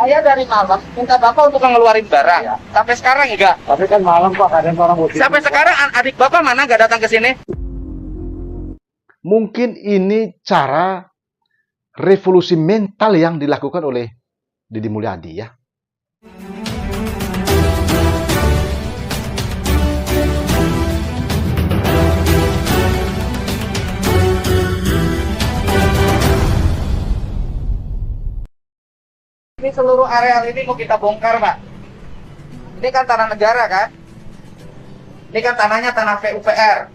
Saya dari malam minta Bapak untuk ngeluarin barang. Ya. Sampai sekarang enggak. Tapi kan malam Pak, kadang orang bocil. Sampai sekarang adik Bapak mana enggak datang ke sini? Mungkin ini cara revolusi mental yang dilakukan oleh Deddy Mulyadi ya. Ini seluruh areal ini mau kita bongkar, Pak. Ini kan tanah negara kan? Ini kan tanahnya tanah PUPR.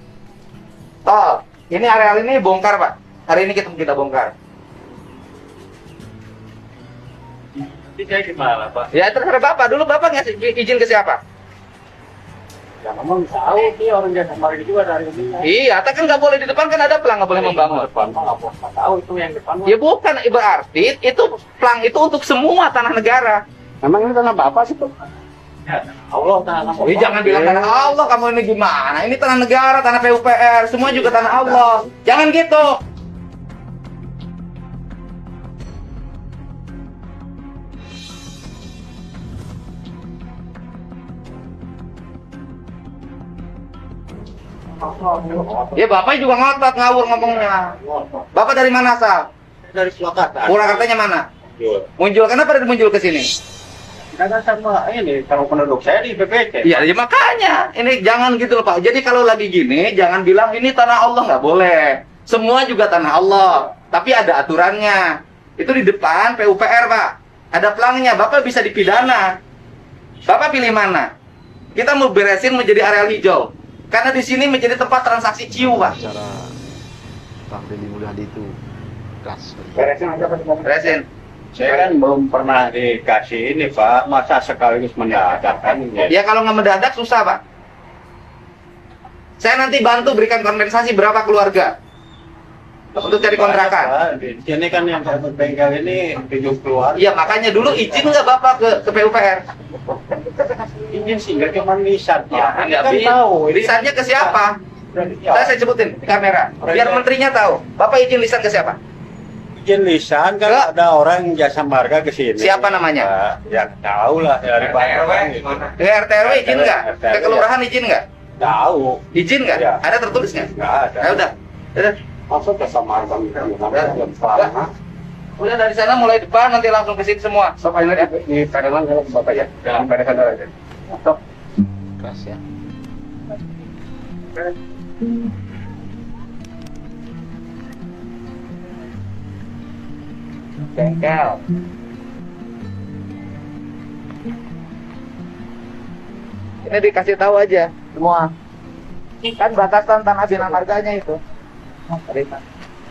Tol. Ini areal ini bongkar, Pak. Hari ini kita bongkar. Ini saya gimana Pak? Ya terserah Bapak. Dulu Bapak ngasih izin ke siapa? Ya memang tahu sih orang jasa marga juga dari ini. Iya, tapi kan nggak boleh di depan kan ada pelang nggak boleh membangun. Depan nggak tahu itu yang depan. Ya bukan, berarti itu pelang itu untuk semua tanah negara. Memang ini tanah Bapak sih tuh. Ya, Allah tanah. Oh, jangan bilang tanah Allah, kamu ini gimana? Ini tanah negara, tanah PUPR, semua juga tanah Allah. Jangan gitu. Ya Bapak juga ngotot ngawur ngomongnya. Bapak dari mana asal? Dari Purwakarta. Purwakartanya mana? Muncul, kenapa ada muncul ke sini? Karena sama ini kalau penduduk saya di BPT. Iya, ya makanya. Ini jangan gitu loh Pak. Jadi kalau lagi gini, jangan bilang ini tanah Allah, nggak boleh. Semua juga tanah Allah. Tapi ada aturannya. Itu di depan PUPR Pak. Ada pelangnya, Bapak bisa dipidana. Bapak pilih mana? Kita mau beresin menjadi areal hijau. Karena di sini menjadi tempat transaksi ciu, Pak. Cara Bang Deddy Mulyadi itu gas. Beresin aja Pak. Beresin. Saya kan belum pernah dikasih ini Pak, masa sekaligus mendadak kan? Ya kalau nggak mendadak susah, Pak. Saya nanti bantu berikan kompensasi berapa keluarga untuk cari kontrakan. Di sini kan yang saya berbengkel ini 7 keluarga. Iya, makanya dulu izin nggak Bapak ke PUPR? Izin sih nggak cuma lisan Ya, Pak. nggak Kan bisa. tahu. ini Lisannya ke siapa? Ya, Saya sebutin di kamera, biar menterinya tahu. Bapak izin lisan ke siapa? izin lisan kan Ke? ada orang jasa marga ke sini. Siapa namanya? Ya tahu lah dari Pak orang gitu. Ke RT RW izin nggak? Ke kelurahan izin nggak? Tahu. Izin nggak? Ya. Ada tertulis nggak? Nggak ada. Ya udah. Maksud jasa marga Udah dari sana mulai depan nanti langsung ke sini semua. Sok aja di pedagang kalau Bapak ya. Jangan pada sana aja. Sok. Gas ya. Bengkel. Ini dikasih tahu aja semua. Kan batasan tanah bina marganya itu.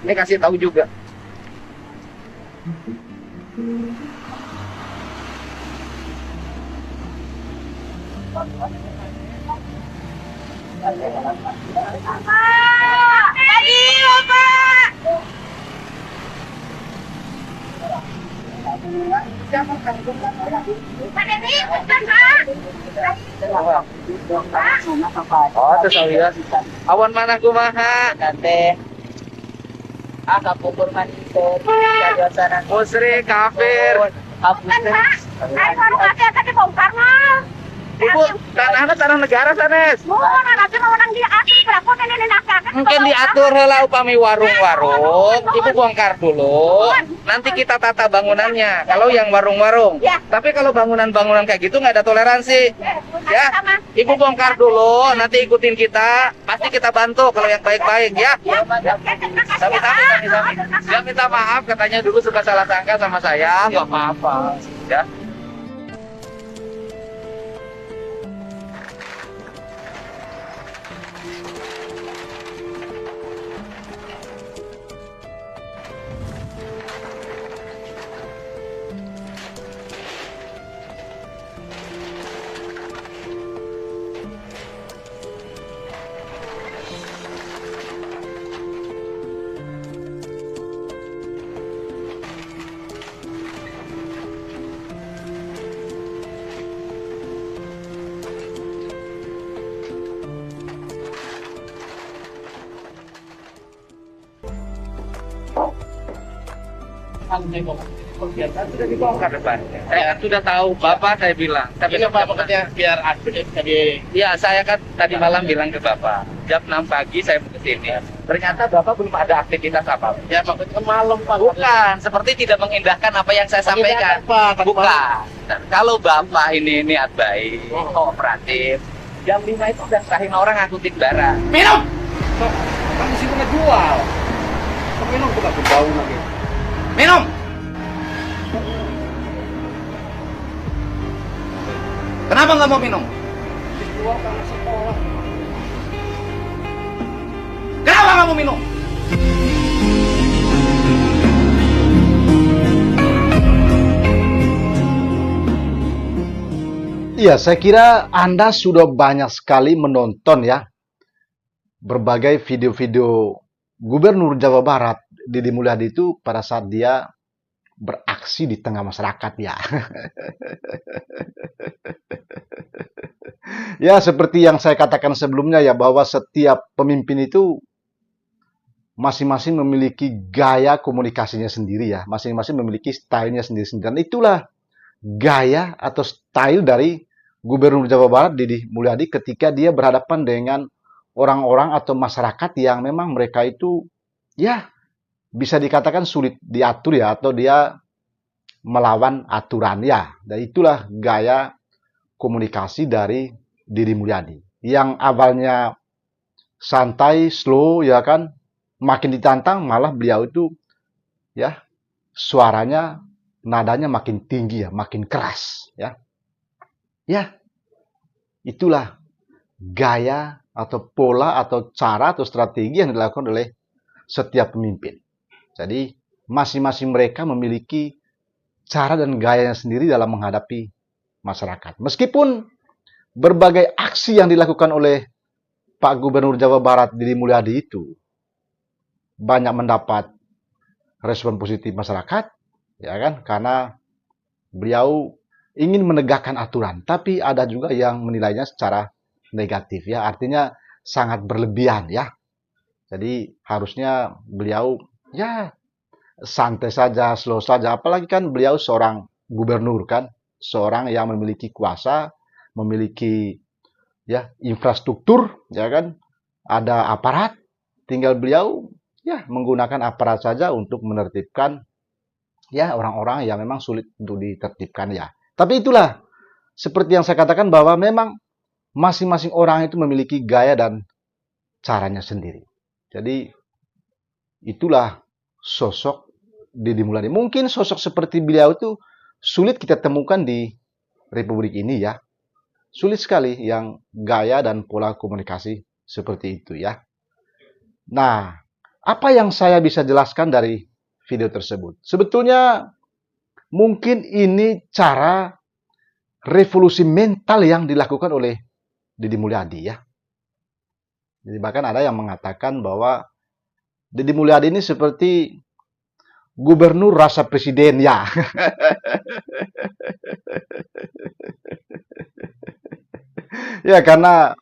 Ini kasih tahu juga. Oh, itu saya. Awan mana kumaha? Kate kapupur man ito dari sana Musri kafir. Ibu, tanahnya tanah negara sanes. Mungkin diatur heula upami warung-warung, ibu bongkar dulu. Nanti kita tata bangunannya. Kalau yang warung-warung. Tapi kalau bangunan-bangunan kayak gitu nggak ada toleransi. Ya, ibu bongkar dulu. Nanti ikutin kita. Pasti kita bantu kalau yang baik-baik ya. Sami-sami. Dia minta maaf katanya dulu suka salah sangka sama saya. Nggak apa-apa. Ya. Ang Kegiatan sudah dibongkar depannya. Saya kan sudah tahu, Bapak saya bilang. Tapi Ini Pak, pokoknya biar aku jadi ya, saya kan tadi malam bilang ke Bapak, jam 6 pagi saya mau ke sini. Ternyata Bapak belum ada aktivitas apa. ya maksudnya malam Pak. Bukan, seperti tidak mengindahkan apa yang saya sampaikan. Pak, Bukan. Dan kalau Bapak ini niat baik, kooperatif, jam 5 itu udah serahin orang ngangkutin barang. Minum. Kan di situ ngejual. Minum tuh aku bau lagi. Minum! Kenapa nggak mau minum? Keluar karena sekolah. Kenapa nggak mau minum? Iya, saya kira Anda sudah banyak sekali menonton ya berbagai video-video Gubernur Jawa Barat Deddy Mulyadi itu pada saat dia beraksi di tengah masyarakat ya. Ya, seperti yang saya katakan sebelumnya ya, bahwa setiap pemimpin itu masing-masing memiliki gaya komunikasinya sendiri ya, masing-masing memiliki stylenya sendiri-sendiri. Dan itulah gaya atau style dari Gubernur Jawa Barat Deddy Mulyadi ketika dia berhadapan dengan orang-orang atau masyarakat yang memang mereka itu ya bisa dikatakan sulit diatur ya, atau dia melawan aturan ya. Dan itulah gaya komunikasi dari Deddy Mulyadi yang awalnya santai, slow ya kan, makin ditantang malah beliau itu ya suaranya, nadanya makin tinggi ya, makin keras ya. Ya, itulah gaya atau pola atau cara atau strategi yang dilakukan oleh setiap pemimpin. Jadi masing-masing mereka memiliki cara dan gayanya sendiri dalam menghadapi masyarakat. Meskipun berbagai aksi yang dilakukan oleh Pak Gubernur Jawa Barat Deddy Mulyadi itu banyak mendapat respon positif masyarakat, ya kan? Karena beliau ingin menegakkan aturan, tapi ada juga yang menilainya secara negatif ya, artinya sangat berlebihan ya. Jadi harusnya beliau ya santai saja, slow saja, apalagi kan beliau seorang gubernur kan, seorang yang memiliki kuasa, memiliki ya infrastruktur, ya kan, ada aparat, tinggal beliau ya menggunakan aparat saja untuk menertibkan ya orang-orang yang memang sulit untuk ditertibkan ya. Tapi itulah seperti yang saya katakan bahwa memang masing-masing orang itu memiliki gaya dan caranya sendiri. Jadi itulah sosok Deddy Mulyadi. Mungkin sosok seperti beliau itu sulit kita temukan di Republik ini ya. Sulit sekali yang gaya dan pola komunikasi seperti itu ya. Nah, apa yang saya bisa jelaskan dari video tersebut? Sebetulnya mungkin ini cara revolusi mental yang dilakukan oleh Deddy Mulyadi ya. Jadi bahkan ada yang mengatakan bahwa Deddy Mulyadi ini seperti gubernur rasa presiden ya. Ya, karena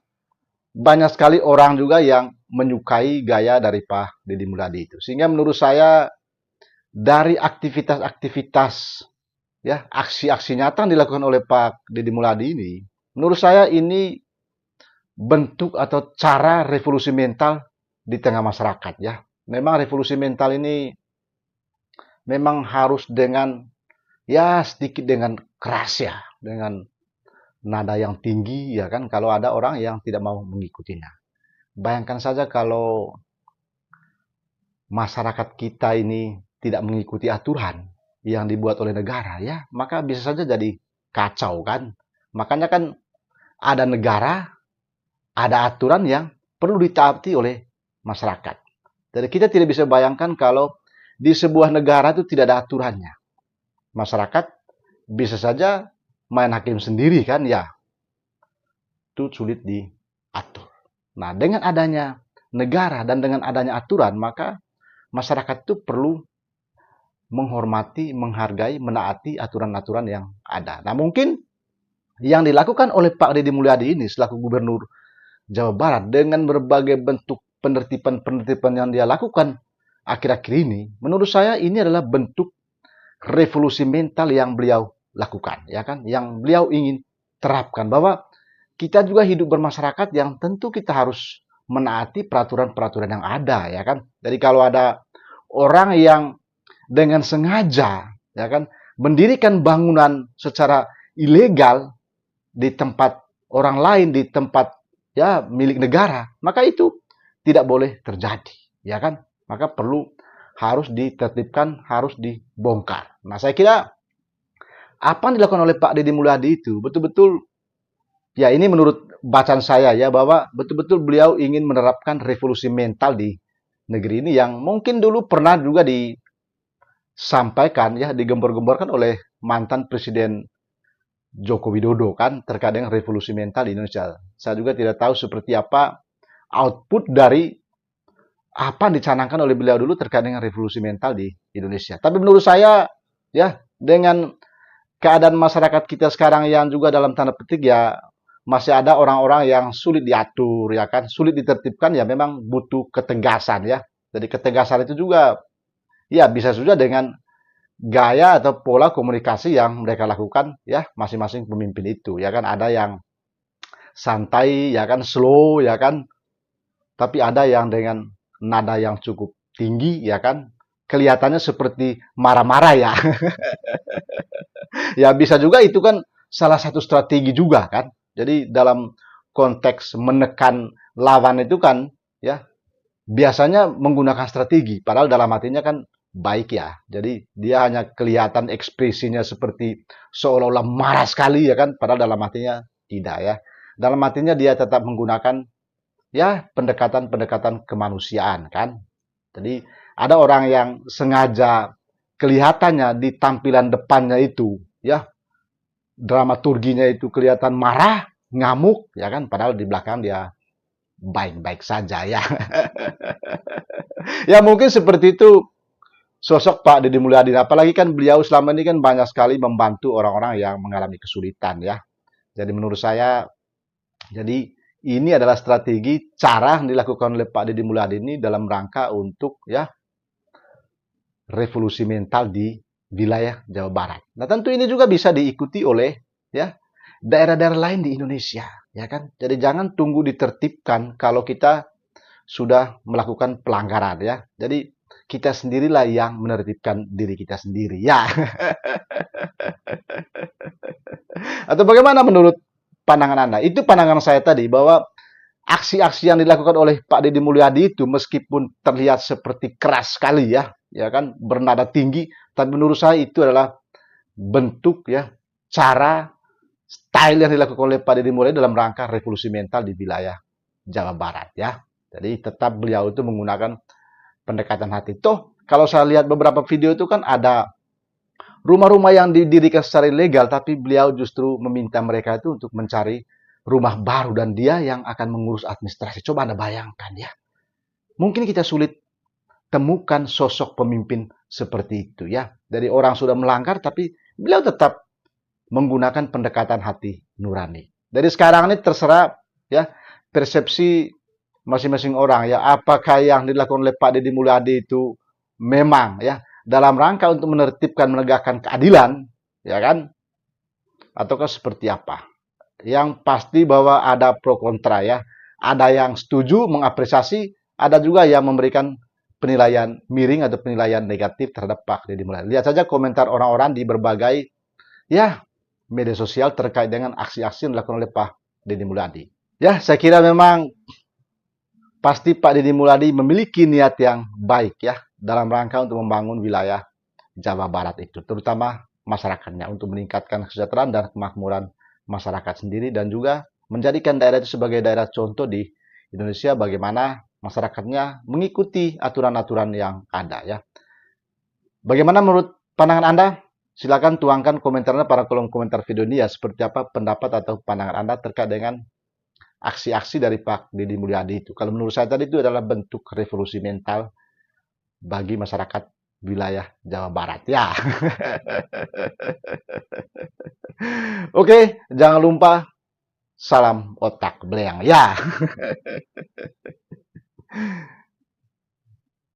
banyak sekali orang juga yang menyukai gaya dari Pak Deddy Mulyadi itu. Sehingga menurut saya dari aktivitas-aktivitas ya, aksi-aksi nyata yang dilakukan oleh Pak Deddy Mulyadi ini, menurut saya ini bentuk atau cara revolusi mental di tengah masyarakat ya. Memang revolusi mental ini memang harus dengan ya sedikit dengan keras ya, dengan nada yang tinggi ya kan, kalau ada orang yang tidak mau mengikutinya. Bayangkan saja kalau masyarakat kita ini tidak mengikuti aturan yang dibuat oleh negara ya, maka bisa saja jadi kacau kan. Makanya kan ada negara, ada aturan yang perlu ditaati oleh masyarakat. Jadi kita tidak bisa bayangkan kalau di sebuah negara itu tidak ada aturannya. Masyarakat bisa saja main hakim sendiri kan ya. Itu sulit diatur. Nah, dengan adanya negara dan dengan adanya aturan, maka masyarakat itu perlu menghormati, menghargai, menaati aturan-aturan yang ada. Nah, mungkin yang dilakukan oleh Pak Deddy Mulyadi ini selaku Gubernur Jawa Barat dengan berbagai bentuk penertiban-penertiban yang dia lakukan akhir-akhir ini, menurut saya ini adalah bentuk revolusi mental yang beliau lakukan, ya kan? Yang beliau ingin terapkan bahwa kita juga hidup bermasyarakat yang tentu kita harus menaati peraturan-peraturan yang ada, ya kan? Jadi kalau ada orang yang dengan sengaja, ya kan, mendirikan bangunan secara ilegal di tempat orang lain, di tempat ya milik negara, maka itu tidak boleh terjadi, ya kan? Maka harus ditertibkan, harus dibongkar. Nah, saya kira apa yang dilakukan oleh Pak Deddy Mulyadi itu betul-betul, ya ini menurut bacaan saya ya, bahwa betul-betul beliau ingin menerapkan revolusi mental di negeri ini yang mungkin dulu pernah juga disampaikan ya, digembor-gemborkan oleh mantan Presiden Joko Widodo kan terkait dengan revolusi mental di Indonesia. Saya juga tidak tahu seperti apa output dari apa yang dicanangkan oleh beliau dulu terkait dengan revolusi mental di Indonesia. Tapi menurut saya ya, dengan keadaan masyarakat kita sekarang yang juga dalam tanda petik ya masih ada orang-orang yang sulit diatur, ya kan, sulit ditertibkan, ya memang butuh ketegasan ya. Jadi ketegasan itu juga ya bisa saja dengan gaya atau pola komunikasi yang mereka lakukan ya, masing-masing pemimpin itu, ya kan. Ada yang santai, ya kan, slow, ya kan, tapi ada yang dengan nada yang cukup tinggi, ya kan, kelihatannya seperti marah-marah ya. Ya bisa juga itu kan salah satu strategi juga kan. Jadi dalam konteks menekan lawan itu kan ya biasanya menggunakan strategi, padahal dalam hatinya kan baik ya. Jadi dia hanya kelihatan ekspresinya seperti seolah-olah marah sekali ya kan, padahal dalam hatinya tidak ya. Dalam hatinya dia tetap menggunakan ya pendekatan-pendekatan kemanusiaan kan. Jadi ada orang yang sengaja kelihatannya di tampilan depannya itu ya dramaturginya itu kelihatan marah, ngamuk ya kan, padahal di belakang dia baik-baik saja ya. Ya mungkin seperti itu sosok Pak Deddy Mulyadi. Apalagi kan beliau selama ini kan banyak sekali membantu orang-orang yang mengalami kesulitan ya. Jadi menurut saya, jadi ini adalah strategi cara yang dilakukan oleh Pak Deddy Mulyadi ini dalam rangka untuk ya revolusi mental di wilayah Jawa Barat. Nah tentu ini juga bisa diikuti oleh ya daerah-daerah lain di Indonesia, ya kan. Jadi jangan tunggu ditertibkan kalau kita sudah melakukan pelanggaran ya. Jadi kita sendirilah yang menertibkan diri kita sendiri ya. Atau bagaimana menurut pandangan Anda? Itu pandangan saya tadi bahwa aksi-aksi yang dilakukan oleh Pak Deddy Mulyadi itu meskipun terlihat seperti keras sekali ya kan, bernada tinggi, tapi menurut saya itu adalah bentuk ya, cara, style yang dilakukan oleh Pak Deddy Mulyadi dalam rangka revolusi mental di wilayah Jawa Barat ya. Jadi tetap beliau itu menggunakan pendekatan hati. Toh kalau saya lihat beberapa video itu kan ada rumah-rumah yang didirikan secara ilegal, tapi beliau justru meminta mereka itu untuk mencari rumah baru dan dia yang akan mengurus administrasi. Coba Anda bayangkan ya. Mungkin kita sulit temukan sosok pemimpin seperti itu ya. Dari orang sudah melanggar tapi beliau tetap menggunakan pendekatan hati nurani. Dari sekarang ini terserah ya persepsi masing-masing orang ya, apakah yang dilakukan oleh Pak Deddy Mulyadi itu memang ya dalam rangka untuk menertibkan menegakkan keadilan ya kan, ataukah seperti apa. Yang pasti bahwa ada pro kontra ya, ada yang setuju mengapresiasi, ada juga yang memberikan penilaian miring atau penilaian negatif terhadap Pak Deddy Mulyadi. Lihat saja komentar orang-orang di berbagai ya media sosial terkait dengan aksi-aksi yang dilakukan oleh Pak Deddy Mulyadi. Ya, saya kira memang pasti Pak Deddy Mulyadi memiliki niat yang baik ya dalam rangka untuk membangun wilayah Jawa Barat itu, terutama masyarakatnya untuk meningkatkan kesejahteraan dan kemakmuran masyarakat sendiri dan juga menjadikan daerah itu sebagai daerah contoh di Indonesia bagaimana masyarakatnya mengikuti aturan-aturan yang ada ya. Bagaimana menurut pandangan Anda? Silakan tuangkan komentarnya pada kolom komentar video ini ya, seperti apa pendapat atau pandangan Anda terkait dengan aksi-aksi dari Pak Deddy Mulyadi itu. Kalau menurut saya tadi itu adalah bentuk revolusi mental bagi masyarakat wilayah Jawa Barat ya. Oke, jangan lupa salam otak beleang ya.